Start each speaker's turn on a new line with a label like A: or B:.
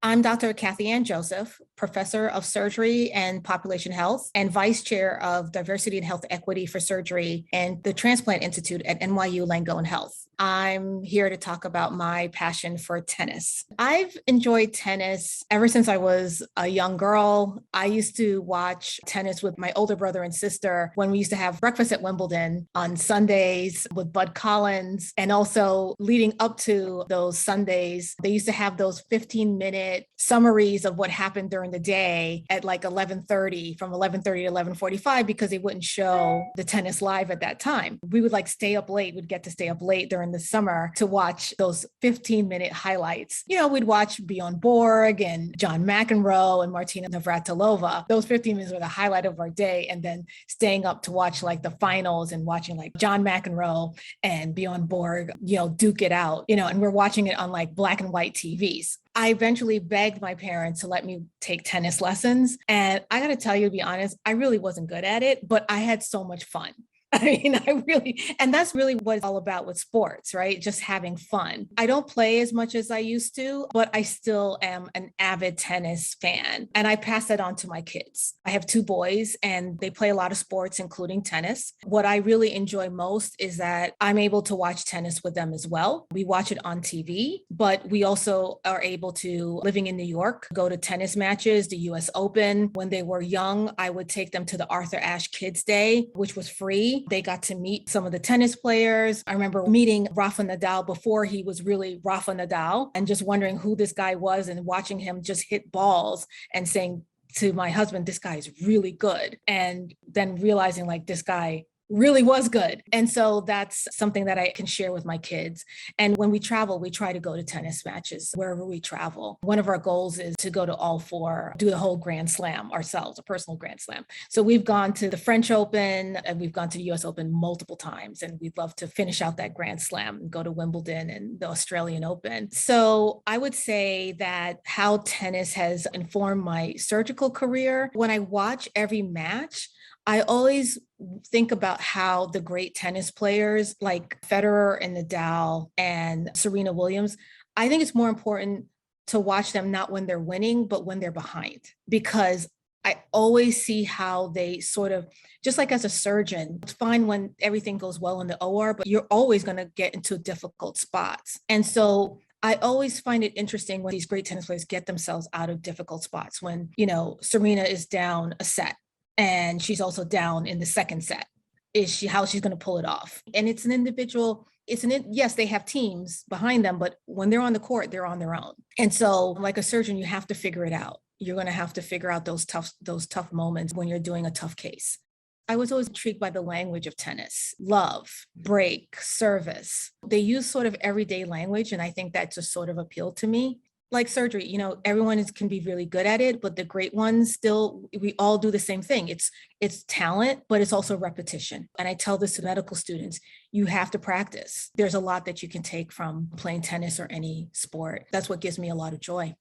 A: I'm Dr. Kathie-Ann Joseph, professor of surgery and population health and vice chair of diversity and health equity for surgery and the Transplant Institute at NYU Langone Health. I'm here to talk about my passion for tennis. I've enjoyed tennis ever since I was a young girl. I used to watch tennis with my older brother and sister when we used to have breakfast at Wimbledon on Sundays with Bud Collins. And also leading up to those Sundays, they used to have those 15-minute summaries of what happened during the day at like 11:30, from 11:30 to 11:45, because they wouldn't show the tennis live at that time. We would like stay up late. We'd get to stay up late during the summer to watch those 15-minute highlights. You know, we'd watch Bjorn Borg and John McEnroe and Martina Navratilova. Those 15 minutes were the highlight of our day. And then staying up to watch like the finals and watching like John McEnroe and Bjorn Borg, duke it out, and we're watching it on like black and white TVs. I eventually begged my parents to let me take tennis lessons. And I got to tell you, to be honest, I really wasn't good at it, but I had so much fun. And that's really what it's all about with sports, right? Just having fun. I don't play as much as I used to, but I still am an avid tennis fan. And I pass that on to my kids. I have two boys and they play a lot of sports, including tennis. What I really enjoy most is that I'm able to watch tennis with them as well. We watch it on TV, but we also are able to, living in New York, go to tennis matches, the US Open. When they were young, I would take them to the Arthur Ashe Kids Day, which was free. They got to meet some of the tennis players. I remember meeting Rafa Nadal before he was really Rafa Nadal and just wondering who this guy was and watching him just hit balls and saying to my husband, this guy is really good. And then realizing like this guy really was good. And so that's something that I can share with my kids. And when we travel, we try to go to tennis matches wherever we travel. One of our goals is to go to all four, do the whole Grand Slam ourselves, a personal Grand Slam. So we've gone to the French Open and we've gone to the US Open multiple times. And we'd love to finish out that Grand Slam and go to Wimbledon and the Australian Open. So I would say that how tennis has informed my surgical career, when I watch every match, I always think about how the great tennis players like Federer and Nadal and Serena Williams, I think it's more important to watch them not when they're winning, but when they're behind, because I always see how they sort of, just like as a surgeon, it's fine when everything goes well in the OR, but you're always going to get into difficult spots. And so I always find it interesting when these great tennis players get themselves out of difficult spots when, Serena is down a set. And she's also down in the second set. How she's going to pull it off? And it's an individual, yes, they have teams behind them, but when they're on the court, they're on their own. And so like a surgeon, you have to figure it out. You're going to have to figure out those tough moments when you're doing a tough case. I was always intrigued by the language of tennis: love, break, service. They use sort of everyday language. And I think that just sort of appealed to me. Like surgery, everyone can be really good at it, but the great ones we all do the same thing. It's talent, but it's also repetition. And I tell this to medical students, you have to practice. There's a lot that you can take from playing tennis or any sport. That's what gives me a lot of joy.